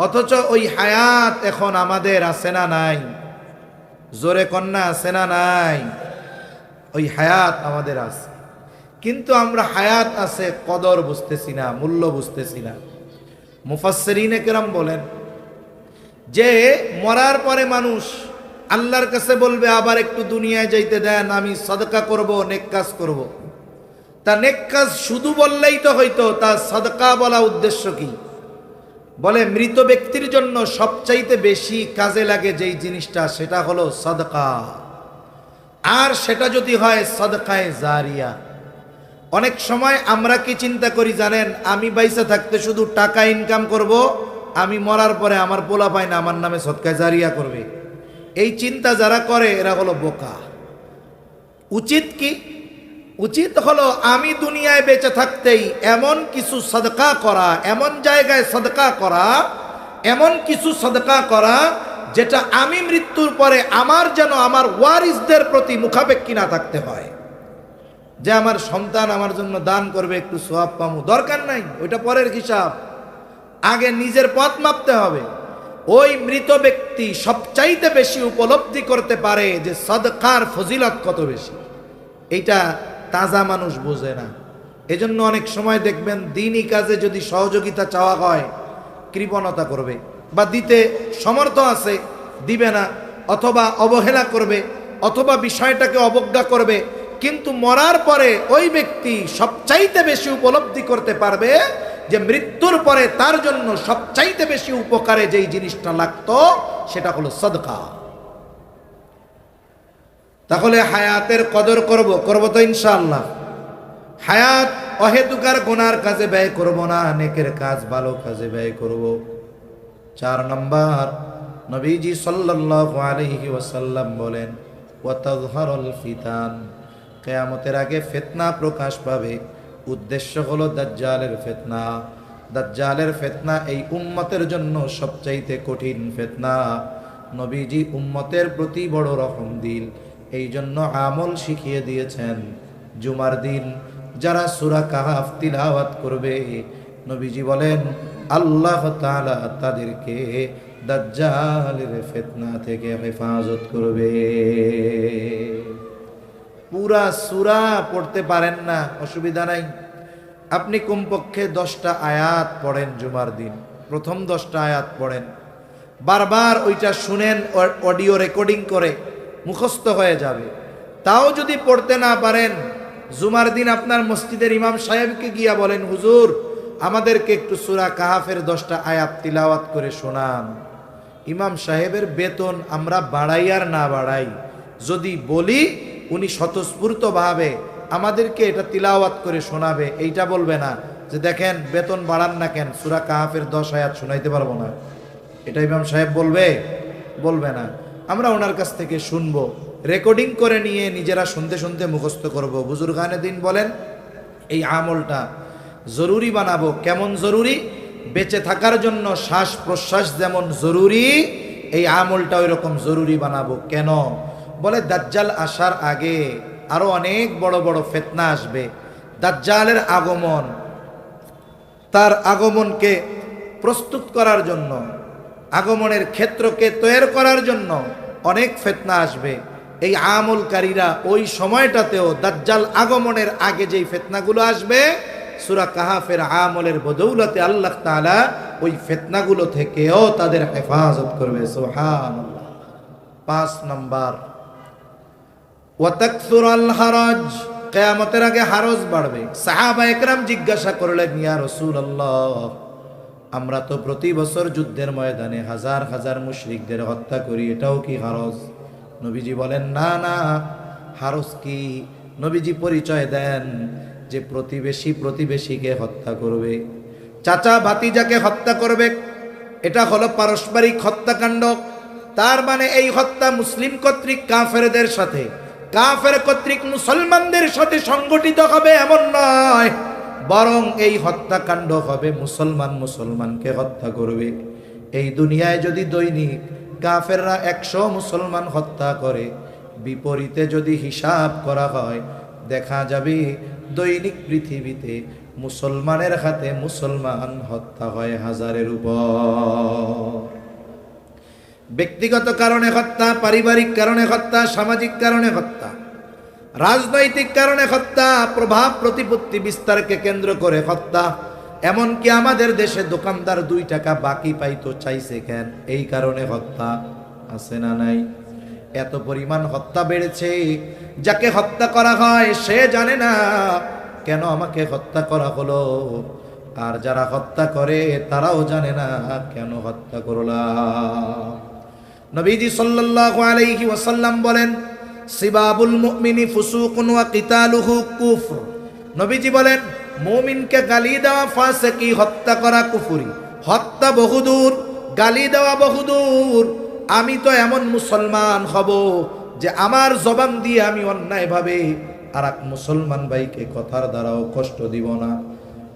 অথচ ওই হায়াত এখন আমাদের আছে না নাই? জোরে কন্যা, আছে না নাই? ওই হায়াত আমাদের আছে, কিন্তু আমরা হায়াত আছে কদর বুঝতেছি না, মূল্য বুঝতেছি না। মুফাসসিরিনে কেরাম বলেন যে মরার পরে মানুষ আল্লাহর কাছে বলবে আবার একটু দুনিয়ায় যাইতে দেন, আমি সাদকা করব, নেক কাজ করব। তা নেক কাজ শুধু বললেই তো হইতো, তা সাদকা বলা উদ্দেশ্য কি? বলে মৃত ব্যক্তির জন্য সবচাইতে বেশি কাজে লাগে যেই জিনিসটা, সেটা হলো সাদকা। আর সেটা যদি হয় সাদকায়ে জারিয়া। অনেক সময় আমরা কি চিন্তা করি জানেন, আমি বাইসা থাকতে শুধু টাকা ইনকাম করব, আমি মরার পরে আমার পোলা পায় না আমার নামে সদকায়ে জারিয়া করবে। এই চিন্তা যারা করে এরা হলো বোকা। উচিত কি? উচিত হলো আমি দুনিয়ায় বেঁচে থাকতেই এমন কিছু সাদকা করা, এমন জায়গায় সাদকা করা এমন কিছু সদকা করা যেটা আমি মৃত্যুর পরে আমার যেন আমার ওয়ারিসদের প্রতি মুখাপেক্ষী না থাকতে হয়, যে আমার সন্তান আমার জন্য দান করবে একটু সওয়াব পামু, দরকার নাই, ওইটা পরের হিসাব। আগে নিজের পথ মাপতে হবে। ওই মৃত ব্যক্তি সবচাইতে বেশি উপলব্ধি করতে পারে যে সদকার ফজিলত কত বেশি। এইটা তাজা মানুষ বোঝে না। এজন্য অনেক সময় দেখবেন দ্বীনি কাজে যদি সহযোগিতা চাওয়া হয় কৃপণতা করবে, বা দিতে সমর্থ আছে দিবে না, অথবা অবহেলা করবে, অথবা বিষয়টাকে অবজ্ঞা করবে। কিন্তু মরার পরে ওই ব্যক্তি সবচাইতে বেশি উপলব্ধি করতে পারবে যে মৃত্যুর পরে তার জন্য সবচাইতে বেশি উপকারে যেই জিনিসটা লাগতো সেটা হলো সদকা। তাহলে হায়াতের কদর করব তো ইনশাআল্লাহ। হায়াত অহেতুকার গুনার কাজে ব্যয় করব না, নেকের কাজ ভালো কাজে ব্যয় করব। 4 নম্বর, নবীজি সাল্লাল্লাহু আলাইহি ওয়াসাল্লাম বলেন ওয়াতাযহারুল ফিতান, কিয়ামতের আগে ফিতনা প্রকাশ পাবে। উদ্দেশ্য হলো দাজ্জালের ফিতনা। দাজ্জালের ফিতনা এই উম্মতের জন্য সবচাইতে কঠিন ফিতনা। নবীজি উম্মতের প্রতি বড় রহম দিল, এই জন্য আমল শিখিয়ে দিয়েছেন। জুমার দিন যারা সূরা কাহফ তিলাওয়াত করবে, নবীজি বলেন আল্লাহ তাআলা তাদেরকে দাজ্জালের ফিতনা থেকে হেফাজত করবে। পুরা সূরা পড়তে পারেন না, অসুবিধা নাই, আপনি কমপক্ষে 10টা আয়াত পড়েন জুমার দিন, প্রথম 10টা আয়াত পড়েন, বারবার ওইটা শুনেন, অডিও রেকর্ডিং করে মুখস্থ হয়ে যাবে। তাও যদি পড়তে না পারেন, জুমার দিন আপনার মসজিদের ইমাম সাহেবকে গিয়া বলেন হুজুর আমাদেরকে একটু সূরা কাহফের 10টা আয়াত তিলাওয়াত করে শোনান। ইমাম সাহেবের বেতন আমরা বাড়াই আর না বাড়াই, যদি বলি উনি স্বতঃস্ফূর্তভাবে আমাদেরকে এটা তিলাওয়াত করে শোনাবে, এইটা বলবে না যে দেখেন বেতন বাড়ান না কেন, সূরা কাহফের 10 আয়াত শোনাইতে পারবো না। এটা ইমাম সাহেব বলবে না। আমরা ওনার কাছ থেকে শুনবো, রেকর্ডিং করে নিয়ে নিজেরা শুনতে শুনতে মুখস্থ করব। বুজুর্গানে দিন বলেন এই আমলটা জরুরি বানাবো। কেমন জরুরি? বেঁচে থাকার জন্য শ্বাস প্রশ্বাস যেমন জরুরি, এই আমলটা ওই রকম জরুরি বানাবো। কেন? বলে দাজ্জাল আসার আগে আরো অনেক বড় বড় ফিতনা আসবে। দাজ্জালের আগমন, তার আগমনকে প্রস্তুত করার জন্য, আগমনের ক্ষেত্রকে তৈরি করার জন্য অনেক ফিতনা আসবে। এই আমলকারীরা ওই সময়টাতেও দাজ্জাল আগমনের আগে যেই ফিতনাগুলো আসবে, সূরা কাহফের আমলের বদৌলতে আল্লাহ তাআলা ওই ফিতনাগুলো থেকেও তাদের হেফাজত করবে। সুবহানাল্লাহ। 5 নম্বর, ওয়াতাকসুরুল হারাজ, কিয়ামতের আগে হারজ বাড়বে। সাহাবা একরাম জিজ্ঞাসা করলেন ইয়া রাসূলুল্লাহ, আমরা তো প্রতি বছর যুদ্ধের ময়দানে হাজার হাজার মুশরিকদের হত্যা করি, এটাও কি হারজ? নবীজি বলেন না না, হারজ কি? নবীজি পরিচয় দেন যে প্রতিবেশী প্রতিবেশীকে হত্যা করবে, চাচা ভাতিজাকে হত্যা করবে, এটা হলো পারস্পরিক হত্যাকাণ্ড। তার মানে এই হত্যা মুসলিম কর্তৃক কাফেরদের সাথে, কাফের কর্তৃক মুসলমানদের সাথে সংগঠিত হবে এমন নয়, বরং এই হত্যাকাণ্ড হবে মুসলমান মুসলমানকে হত্যা করবে। এই দুনিয়ায় যদি দৈনিক কাফেররা 100 মুসলমান হত্যা করে, বিপরীতে যদি হিসাব করা হয় দেখা যাবে দৈনিক পৃথিবীতে মুসলমানের হাতে মুসলমান হত্যা হয় 1000-এর উপর। ব্যক্তিগত কারণে হত্যা, পারিবারিক কারণে হত্যা, সামাজিক কারণে হত্যা, রাজনৈতিক কারণে হত্যা, প্রভাব প্রতিপত্তি বিস্তারকে কেন্দ্র করে হত্যা। এমনকি আমাদের দেশে দোকানদার 2 টাকা বাকি পাইতো চাইছে কেন, এই কারণে হত্যা আছে না নাই? এত পরিমাণ হত্যা বেড়েছে, যাকে হত্যা করা হয় সে জানে না কেন আমাকে হত্যা করা হলো, আর যারা হত্যা করে তারাও জানে না কেন হত্যা করলাম। নবীজি সাল্লাল্লাহু আলাইহি ওয়াসাল্লাম বলেন সিবাবুল মুমিনি ফুসুকুন ওয়া কিতালুহু কুফর। নবীজি বলেন মুমিনকে গালি দেওয়া ফাসিকি, হত্যা করা কুফরি। হত্যা বহুদূর, গালি দেওয়া বহুদূর। আমি তো এমন মুসলমান হব যে আমার জবান দিয়ে আমি অন্যায়ভাবে আর এক মুসলমান ভাইকে কথার দ্বারাও কষ্ট দিব না।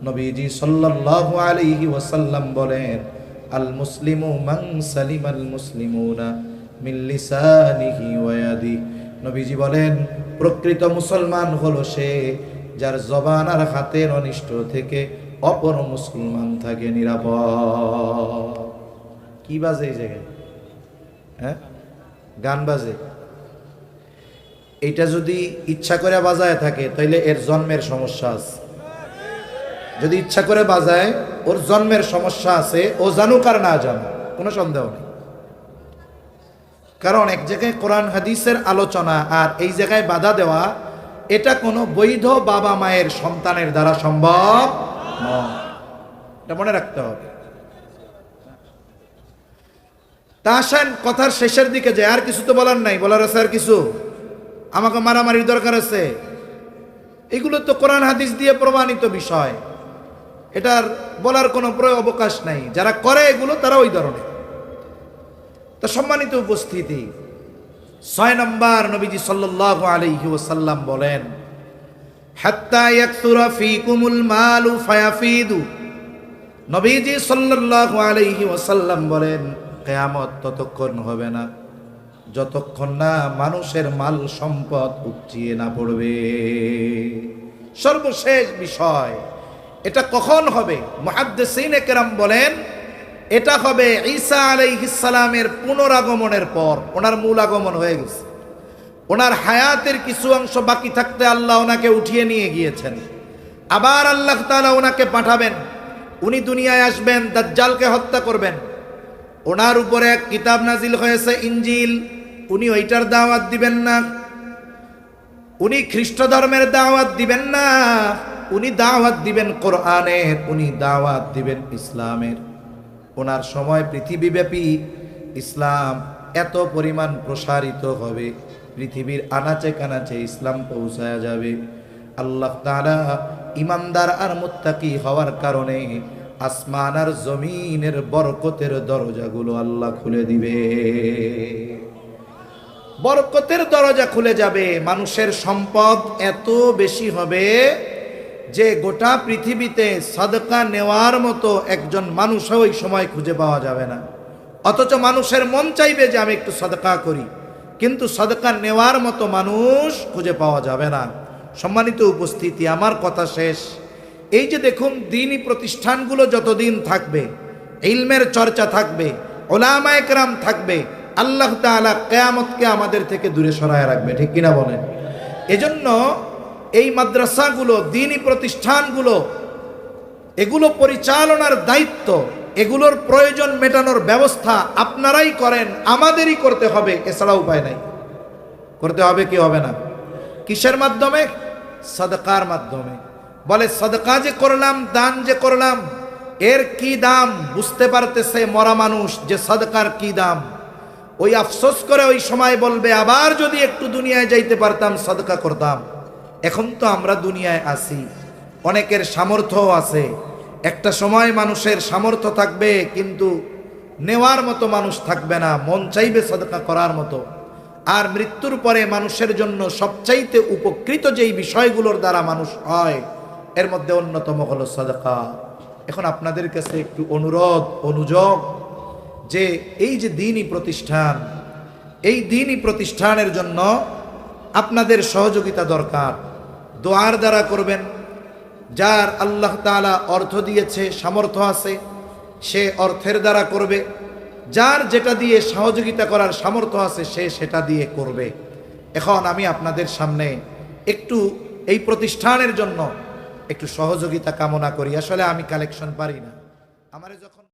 নবীজি সাল্লাল্লাহু আলাইহি ওয়াসাল্লাম বলেন আল মুসলিমু মান সালিমাল মুসলিমুনা মিন লিসানিহি ওয়া ইয়াদিহি। নবীজি বলেন প্রকৃত মুসলমান হলো সে যার জবান আর হাতের অনিষ্ট থেকে অপর মুসলমান থাকে নিরাপদ। কি বাজে এই জায়গায়? হ্যাঁ, গান বাজে। এটা যদি ইচ্ছা করে বাজায় থাকে তাইলে এর জন্মের সমস্যা আছে। যদি ইচ্ছা করে বাজায় ওর জন্মের সমস্যা আছে, ও জানুক আর না জানুক কোনো সন্দেহ নেই। কারণ এক জায়গায় কোরআন হাদিসের আলোচনা আর এই জায়গায় বাধা দেওয়া, এটা কোনো বৈধ বাবা মায়ের সন্তানের দ্বারা সম্ভব নয়, এটা মনে রাখতে হবে। তা আসেন কথার শেষের দিকে যায়। আর কিছু তো বলার নাই, বলার আছে আর কিছু? আমাকে মারামারির দরকার আছে? এগুলো তো কোরআন হাদিস দিয়ে প্রমাণিত বিষয়, এটার বলার কোনো অবকাশ নাই। যারা করে এগুলো তারা ওই ধরনের। তো সম্মানিত উপস্থিতি, 6 নম্বর নবীজি সাল্লাল্লাহু আলাইহি ওয়াসাল্লাম বলেন, হাত্তা ইয়াকসুরা ফীকুমুল মালু ফায়াফিদু। নবীজি সাল্লাল্লাহু আলাইহি ওয়াসাল্লাম বলেন, কিয়ামত ততক্ষণ হবে না যতক্ষণ না মানুষের মাল সম্পদ উপচিয়ে না পড়বে। সর্বশেষ বিষয়, এটা কখন হবে? মুহাদ্দিসিনে কেরাম বলেন এটা হবে ঈসা আলাইহিস সালামের পুনরাগমনের পর। ওনার মূল আগমন হয়ে গেছে, ওনার হায়াতের কিছু অংশ বাকি থাকতে আল্লাহ ওনাকে উঠিয়ে নিয়ে গিয়েছেন। আবার আল্লাহ তাআলা ওনাকে পাঠাবেন, উনি দুনিয়ায় আসবেন, দাজ্জালকে হত্যা করবেন। ওনার উপরে এক কিতাব নাজিল হয়েছে ইনজিল, উনি ওইটার দাওয়াত দিবেন না, উনি খ্রিস্ট ধর্মের দাওয়াত দিবেন না, উনি দাওয়াত দিবেন কোরআনের, উনি দাওয়াত দিবেন ইসলামের। ওনার সময় পৃথিবীব্যাপী ইসলাম এত পরিমাণ প্রসারিত হবে, পৃথিবীর আনাচে কানাচে ইসলাম পৌঁছায়া যাবে। আল্লাহ তাআলা ইমানদার আর মুত্তাকি হওয়ার কারণে আসমান আর জমিনের বরকতের দরজাগুলো আল্লাহ খুলে দিবে। বরকতের দরজা খুলে যাবে, মানুষের সম্পদ এত বেশি হবে যে গোটা পৃথিবীতে সাদকা নেওয়ার মতো একজন মানুষও ওই সময় খুঁজে পাওয়া যাবে না। অথচ মানুষের মন চাইবে যে আমি একটু সাদকা করি, কিন্তু সাদকা নেওয়ার মতো মানুষ খুঁজে পাওয়া যাবে না। সম্মানিত উপস্থিতি, আমার কথা শেষ। এই যে দেখুন, দ্বীনি প্রতিষ্ঠানগুলো যতদিন থাকবে, ইলমের চর্চা থাকবে, উলামায়ে কেরাম থাকবে, আল্লাহ তাআলা কিয়ামতকে আমাদের থেকে দূরে সরায় রাখবে, ঠিক কিনা বলেন? এজন্য এই মাদ্রাসাগুলো, দ্বীনি প্রতিষ্ঠানগুলো, এগুলো পরিচালনার দায়িত্ব, এগুলোর প্রয়োজন মেটানোর ব্যবস্থা আপনারাই করেন, আমাদেরই করতে হবে, এছাড়া উপায় নাই। করতে হবে কি হবে না? কিসের মাধ্যমে? সাদকার মাধ্যমে। বলে সাদকা যে করলাম, দান যে করলাম, এর কি দাম বুঝতে পারতেছে মরা মানুষ যে সাদকার কি দাম। ওই আফসোস করে ওই সময় বলবে, আবার যদি একটু দুনিয়ায় যাইতে পারতাম সাদকা করতাম। এখন তো আমরা দুনিয়ায় আছি, অনেকের সামর্থ্য আছে, একটা সময় মানুষের সামর্থ্য থাকবে কিন্তু নেওয়ার মতো মানুষ থাকবে না, মন চাইবে সাদকা করার মতো। আর মৃত্যুর পরে মানুষের জন্য সবচাইতে উপকৃত যেই বিষয়গুলোর দ্বারা মানুষ হয়, এর মধ্যে অন্যতম হলো সাদকা। এখন আপনাদের কাছে একটু অনুরোধ, অনুযোগ, যে এই যে দ্বীনি প্রতিষ্ঠান, এই দ্বীনি প্রতিষ্ঠানের জন্য আপনাদের সহযোগিতা দরকার। দোয়ার দ্বারা করবেন, যার আল্লাহ তাআলা অর্থ দিয়েছে, সামর্থ্য আছে, সে অর্থের দ্বারা করবে। যার যেটা দিয়ে সহযোগিতা করার সামর্থ্য আছে সে সেটা দিয়ে করবে। এখন আমি আপনাদের সামনে একটু এই প্রতিষ্ঠানের জন্য একটু সহযোগিতা কামনা করি। আসলে আমি কালেকশন পারি না, আমারে যখন